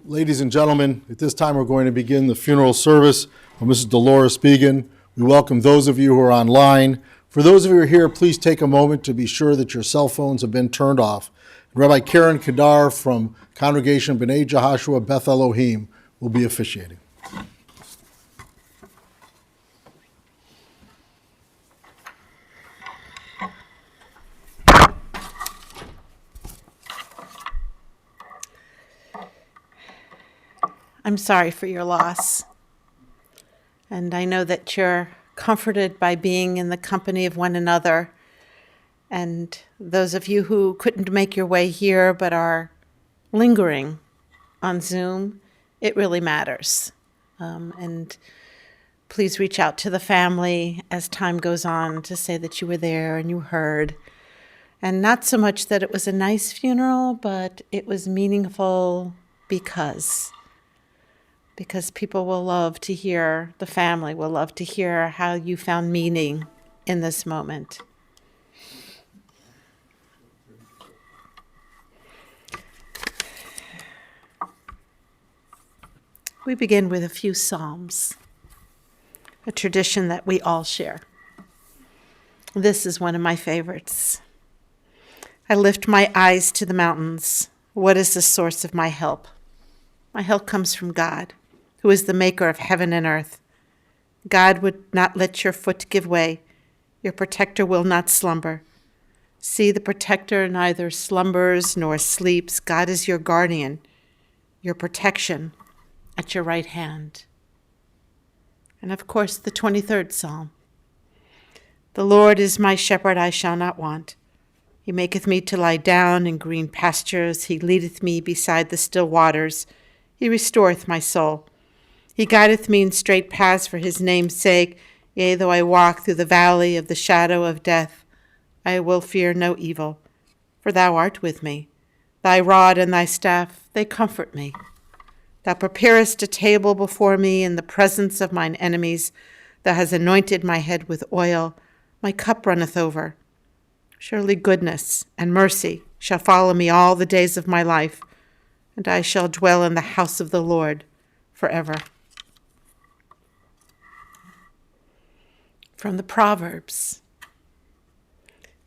Ladies and gentlemen, at this time we're going to begin the funeral service of Mrs. Dolores Begoun. We welcome those of you who are online. For those of you who are here, please take a moment to be sure that your cell phones have been turned off. Rabbi Karen Kadar from Congregation B'nai Jehoshua Beth Elohim will be officiating. I'm sorry for your loss, and I know that you're comforted by being in the company of one another, and those of you who couldn't make your way here but are lingering on Zoom, it really matters. And please reach out to the family as time goes on to say that you were there and you heard. And not so much that it was a nice funeral, but it was meaningful because people will love to hear, the family will love to hear how you found meaning in this moment. We begin with a few psalms, a tradition that we all share. This is one of my favorites. I lift my eyes to the mountains. What is the source of my help? My help comes from God, who is the maker of heaven and earth. God would not let your foot give way. Your protector will not slumber. See, the protector neither slumbers nor sleeps. God is your guardian, your protection at your right hand. And of course, the 23rd Psalm. The Lord is my shepherd, I shall not want. He maketh me to lie down in green pastures. He leadeth me beside the still waters. He restoreth my soul. He guideth me in straight paths for his name's sake. Yea, though I walk through the valley of the shadow of death, I will fear no evil, for thou art with me. Thy rod and thy staff, they comfort me. Thou preparest a table before me in the presence of mine enemies. Thou hast anointed my head with oil. My cup runneth over. Surely goodness and mercy shall follow me all the days of my life, and I shall dwell in the house of the Lord forever. From the Proverbs.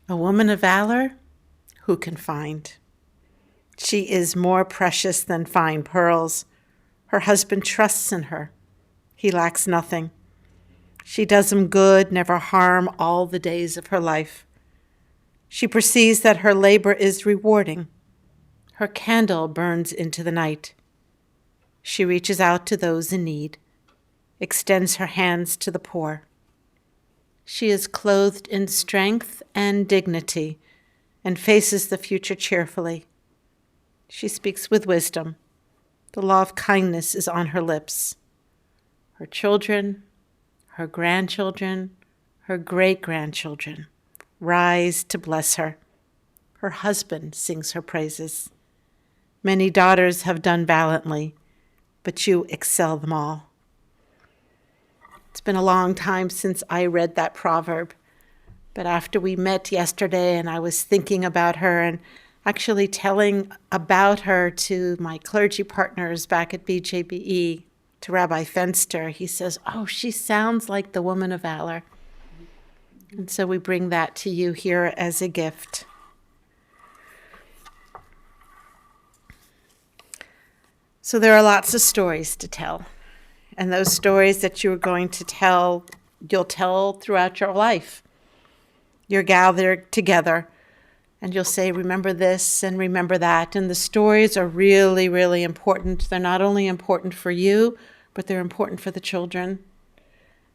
A woman of valor, who can find? She is more precious than fine pearls. Her husband trusts in her. He lacks nothing. She does him good, never harm all the days of her life. She perceives that her labor is rewarding. Her candle burns into the night. She reaches out to those in need, extends her hands to the poor. She is clothed in strength and dignity and faces the future cheerfully. She speaks with wisdom. The law of kindness is on her lips. Her children, her grandchildren, her great-grandchildren rise to bless her. Her husband sings her praises. Many daughters have done valiantly, but you excel them all. It's been a long time since I read that proverb, but after we met yesterday and I was thinking about her and actually telling about her to my clergy partners back at BJBE, to Rabbi Fenster, he says, "Oh, she sounds like the woman of valor." And so we bring that to you here as a gift. So there are lots of stories to tell. And those stories that you're going to tell, you'll tell throughout your life. You're gathered together and you'll say, remember this and remember that. And the stories are really, really important. They're not only important for you, but they're important for the children.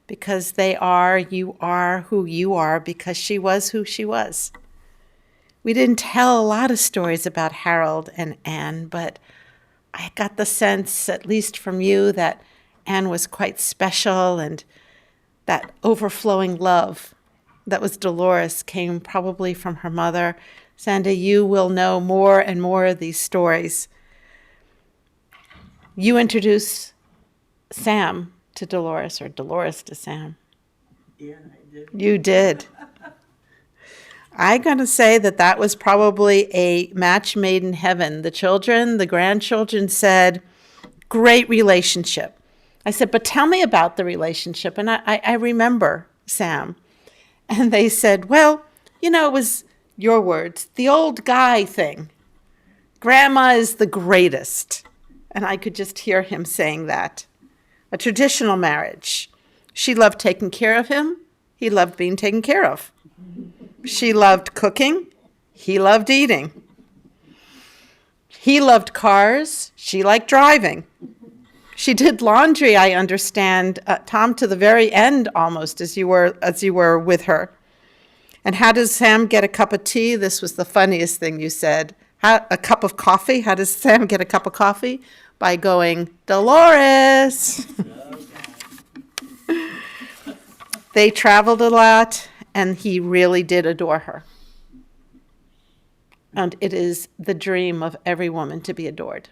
Because you are who you are, because she was who she was. We didn't tell a lot of stories about Harold and Anne, but I got the sense, at least from you, that Anne was quite special, and that overflowing love that was Dolores came probably from her mother. Sandra, you will know more and more of these stories. You introduced Sam to Dolores, or Dolores to Sam. Yeah, I did. You did. I'm going to say that was probably a match made in heaven. The grandchildren said, Great relationship. I said, but tell me about the relationship. And I remember, Sam. And they said, well, it was your words, the old guy thing. Grandma is the greatest. And I could just hear him saying that. A traditional marriage. She loved taking care of him. He loved being taken care of. She loved cooking. He loved eating. He loved cars. She liked driving. She did laundry, I understand, Tom, to the very end almost as you were with her. And how does Sam get a cup of tea? This was the funniest thing you said. A cup of coffee? How does Sam get a cup of coffee? By going, Dolores. They traveled a lot, and he really did adore her. And it is the dream of every woman to be adored.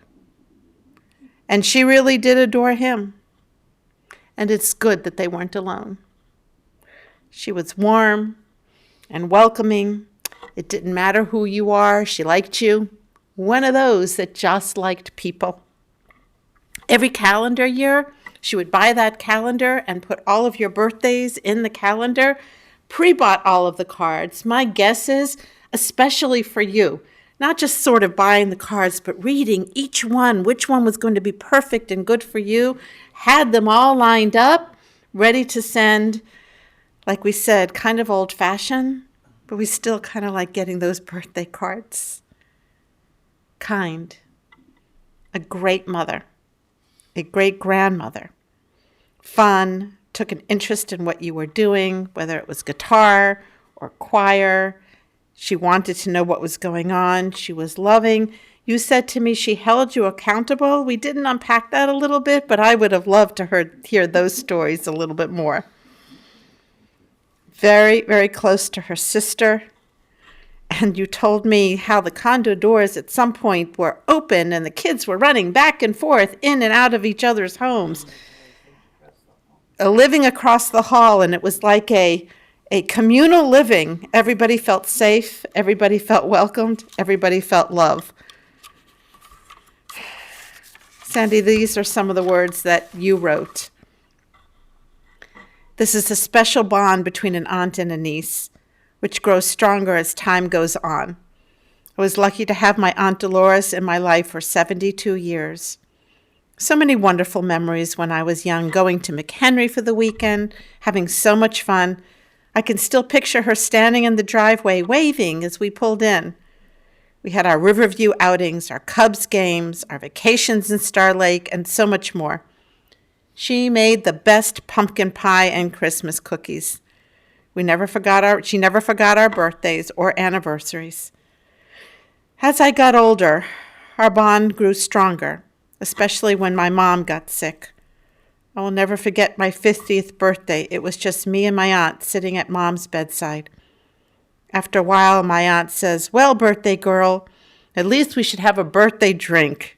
And she really did adore him. And it's good that they weren't alone. She was warm and welcoming. It didn't matter who you are. She liked you. One of those that just liked people. Every calendar year, she would buy that calendar and put all of your birthdays in the calendar. Pre-bought all of the cards. My guess is, especially for you, not just sort of buying the cards, but reading each one, which one was going to be perfect and good for you, had them all lined up, ready to send. Like we said, kind of old-fashioned, but we still kind of like getting those birthday cards. Kind. A great mother. A great grandmother. Fun. Took an interest in what you were doing, whether it was guitar or choir. She wanted to know what was going on. She was loving. You said to me she held you accountable. We didn't unpack that a little bit, but I would have loved to hear those stories a little bit more. Very, very close to her sister. And you told me how the condo doors at some point were open and the kids were running back and forth in and out of each other's homes, living across the hall, and it was like a communal living. Everybody felt safe. Everybody felt welcomed. Everybody felt love. Sandy, these are some of the words that you wrote. This is a special bond between an aunt and a niece, which grows stronger as time goes on. I was lucky to have my Aunt Dolores in my life for 72 years. So many wonderful memories when I was young, going to McHenry for the weekend, having so much fun. I can still picture her standing in the driveway, waving as we pulled in. We had our Riverview outings, our Cubs games, our vacations in Star Lake, and so much more. She made the best pumpkin pie and Christmas cookies. She never forgot our birthdays or anniversaries. As I got older, our bond grew stronger, especially when my mom got sick. I will never forget my 50th birthday. It was just me and my aunt sitting at Mom's bedside. After a while, my aunt says, "Well, birthday girl, at least we should have a birthday drink."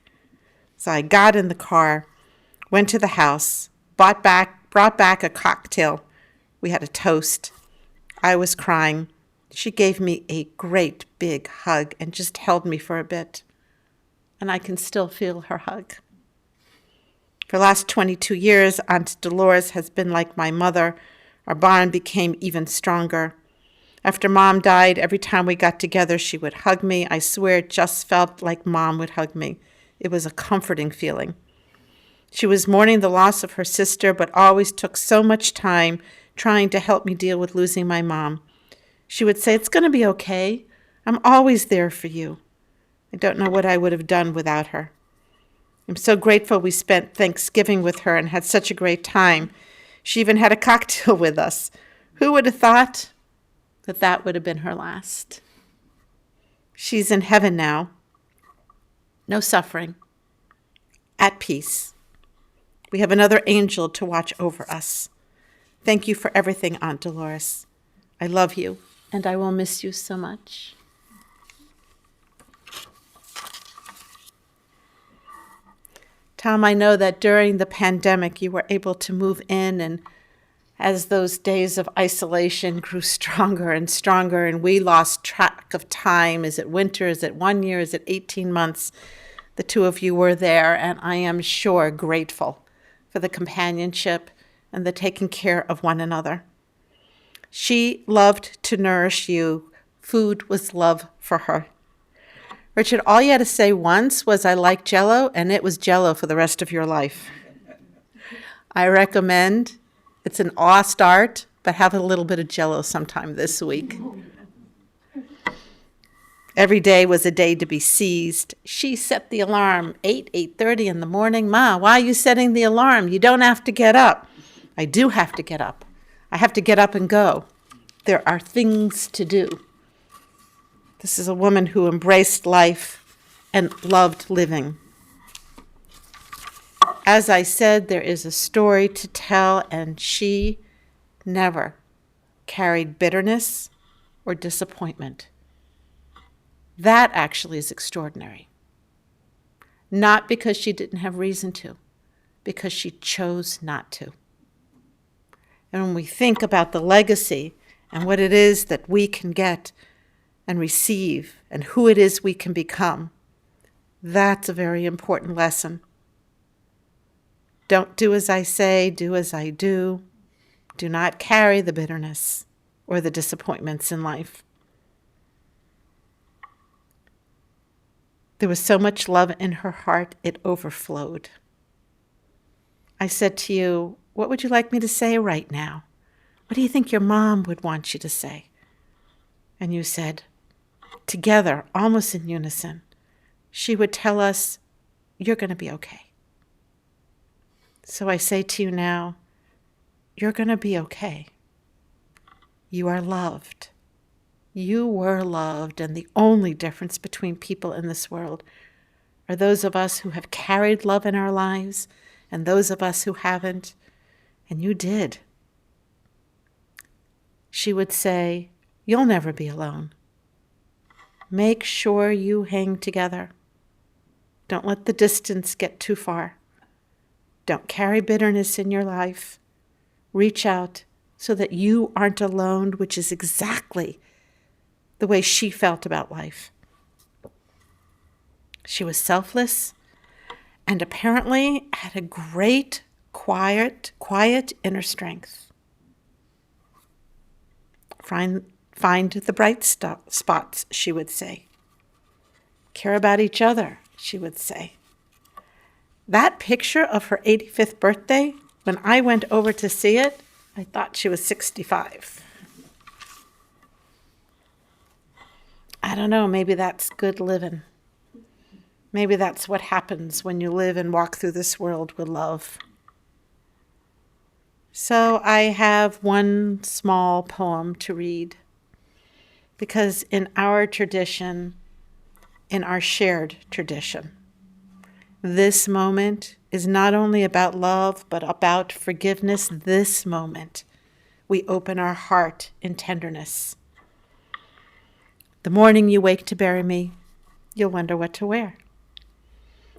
So I got in the car, went to the house, brought back a cocktail. We had a toast. I was crying. She gave me a great big hug and just held me for a bit. And I can still feel her hug. For the last 22 years, Aunt Dolores has been like my mother. Our bond became even stronger. After Mom died, every time we got together, she would hug me. I swear it just felt like Mom would hug me. It was a comforting feeling. She was mourning the loss of her sister, but always took so much time trying to help me deal with losing my mom. She would say, "It's going to be okay. I'm always there for you." I don't know what I would have done without her. I'm so grateful we spent Thanksgiving with her and had such a great time. She even had a cocktail with us. Who would have thought that that would have been her last? She's in heaven now. No suffering. At peace. We have another angel to watch over us. Thank you for everything, Aunt Dolores. I love you, and I will miss you so much. Tom, I know that during the pandemic you were able to move in, and as those days of isolation grew stronger and stronger and we lost track of time, is it winter, is it 1 year, is it 18 months, the two of you were there, and I am sure grateful for the companionship and the taking care of one another. She loved to nourish you. Food was love for her. Richard, all you had to say once was, I like Jell-O, and it was Jell-O for the rest of your life. I recommend, it's an awe start, but have a little bit of Jell-O sometime this week. Every day was a day to be seized. She set the alarm, 8:30 in the morning. Ma, why are you setting the alarm? You don't have to get up. I do have to get up. I have to get up and go. There are things to do. This is a woman who embraced life and loved living. As I said, there is a story to tell, and she never carried bitterness or disappointment. That actually is extraordinary. Not because she didn't have reason to, because she chose not to. And when we think about the legacy and what it is that we can get and receive and who it is we can become, that's a very important lesson. Don't do as I say, do as I do. Do not carry the bitterness or the disappointments in life. There was so much love in her heart, it overflowed. I said to you, what would you like me to say right now? What do you think your mom would want you to say? And you said, together, almost in unison, she would tell us, you're going to be okay. So I say to you now, you're going to be okay. You are loved. You were loved, and the only difference between people in this world are those of us who have carried love in our lives and those of us who haven't, and you did. She would say, you'll never be alone. Make sure you hang together. Don't let the distance get too far. Don't carry bitterness in your life. Reach out so that you aren't alone, which is exactly the way she felt about life. She was selfless and apparently had a great, quiet inner strength. Find the bright spots, she would say. Care about each other, she would say. That picture of her 85th birthday, when I went over to see it, I thought she was 65. I don't know, maybe that's good living. Maybe that's what happens when you live and walk through this world with love. So I have one small poem to read, because in our tradition, in our shared tradition, this moment is not only about love, but about forgiveness. This moment, we open our heart in tenderness. The morning you wake to bury me, you'll wonder what to wear.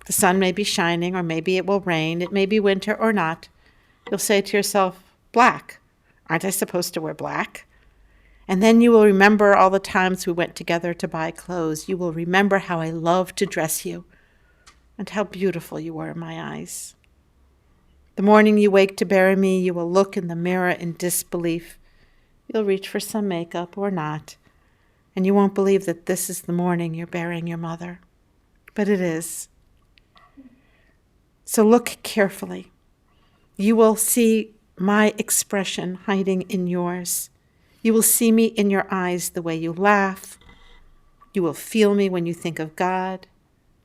The sun may be shining, or maybe it will rain. It may be winter or not. You'll say to yourself, black. Aren't I supposed to wear black? And then you will remember all the times we went together to buy clothes. You will remember how I loved to dress you and how beautiful you were in my eyes. The morning you wake to bury me, you will look in the mirror in disbelief. You'll reach for some makeup or not, and you won't believe that this is the morning you're burying your mother. But it is. So look carefully. You will see my expression hiding in yours. You will see me in your eyes the way you laugh. You will feel me when you think of God,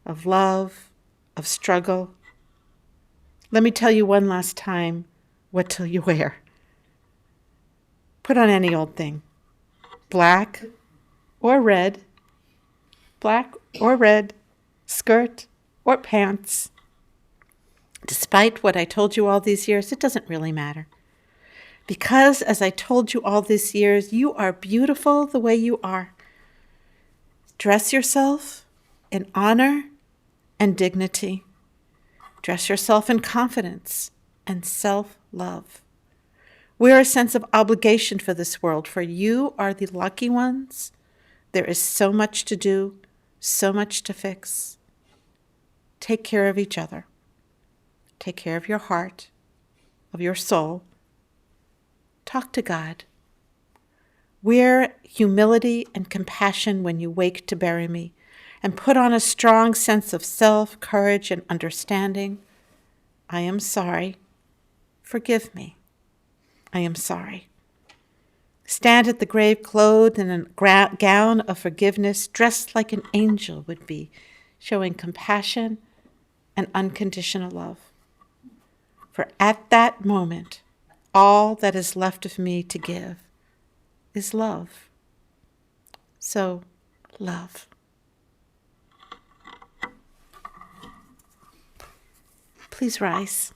of love, of struggle. Let me tell you one last time, what till you wear? Put on any old thing, black or red, skirt or pants. Despite what I told you all these years, it doesn't really matter. Because, as I told you all these years, you are beautiful the way you are. Dress yourself in honor and dignity. Dress yourself in confidence and self-love. Wear a sense of obligation for this world, for you are the lucky ones. There is so much to do, so much to fix. Take care of each other. Take care of your heart, of your soul. Talk to God. Wear humility and compassion when you wake to bury me, and put on a strong sense of self, courage, and understanding. I am sorry. Forgive me. I am sorry. Stand at the grave clothed in a gown of forgiveness, dressed like an angel would be, showing compassion and unconditional love. For at that moment, all that is left of me to give is love. So, love. Please rise.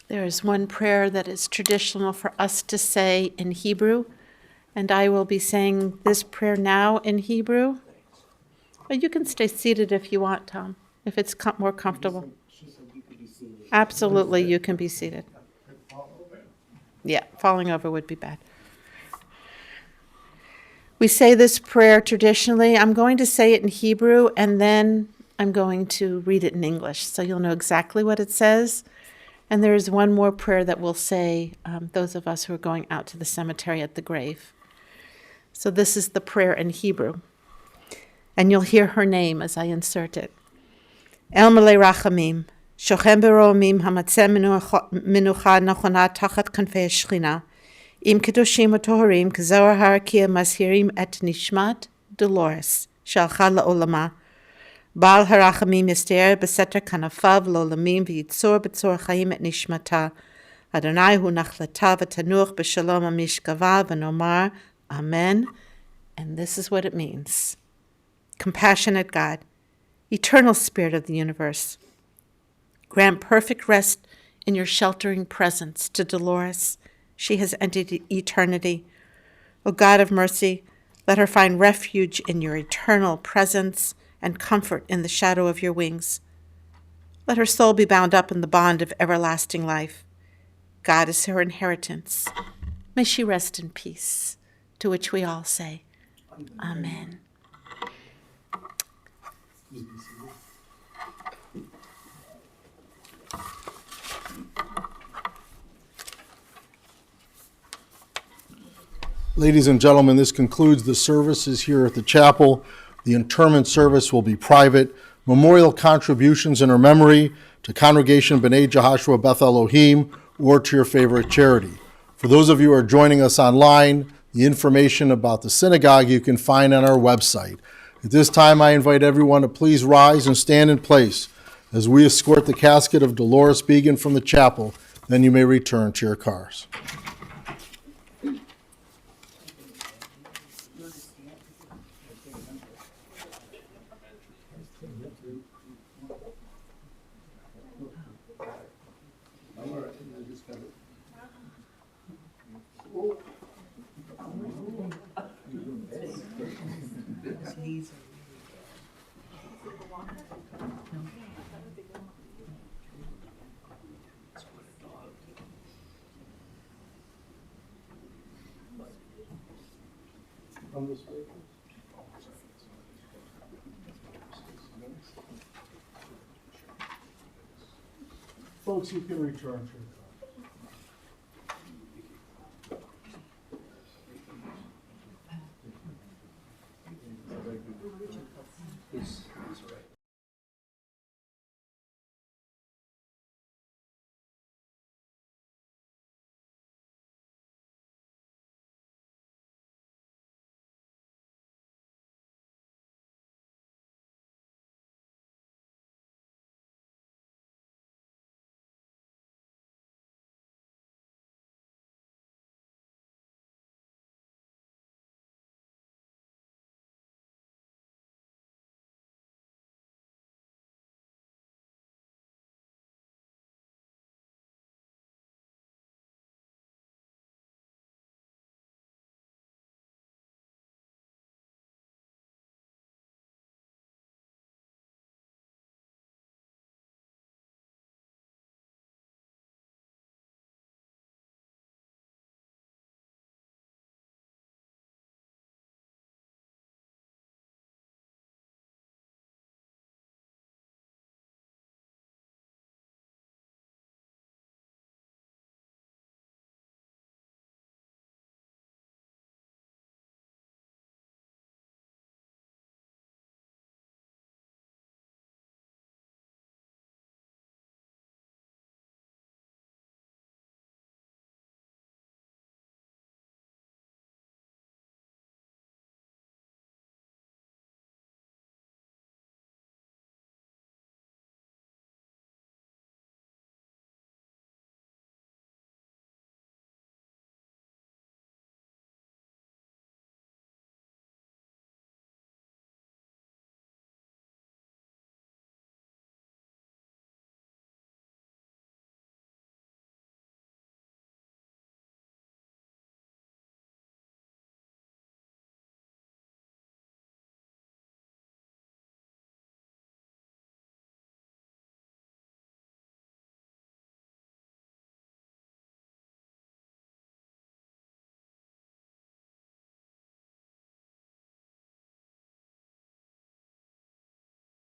There is one prayer that is traditional for us to say in Hebrew, and I will be saying this prayer now in Hebrew. But you can stay seated if you want, Tom, if it's more comfortable. Absolutely, you can be seated. Yeah, falling over would be bad. We say this prayer traditionally. I'm going to say it in Hebrew, and then I'm going to read it in English, so you'll know exactly what it says. And there is one more prayer that we'll say, those of us who are going out to the cemetery at the grave. So this is the prayer in Hebrew. And you'll hear her name as I insert it. El Malei Rachamim, Shochem Beromim Hamatzeh Menucha Nachona Tachat Kanfei Shechina, Im Kedoshim Utoharim K'Zohar Harakia Mazhirim Et Nishmat Dolores Shalcha La'olama, Baal Harachamim Yester Beseter Kanafav Lolamim V'Yitzor B'Tzor Chaim Et Nishmata, Adonai Hu Nachlata V'Tanuch B'Shalom Amishkava V'Nomar Amen. And this is what it means. Compassionate God, eternal Spirit of the universe, grant perfect rest in your sheltering presence to Dolores. She has entered eternity. O God of mercy, let her find refuge in your eternal presence and comfort in the shadow of your wings. Let her soul be bound up in the bond of everlasting life. God is her inheritance. May she rest in peace, to which we all say, Amen. Ladies and gentlemen, this concludes the services here at the chapel. The interment service will be private. Memorial contributions in her memory to Congregation B'nai Jehoshua Beth Elohim or to your favorite charity. For those of you who are joining us online, the information about the synagogue you can find on our website. At this time, I invite everyone to please rise and stand in place as we escort the casket of Dolores Begoun from the chapel. Then you may return to your cars. Folks, you can return to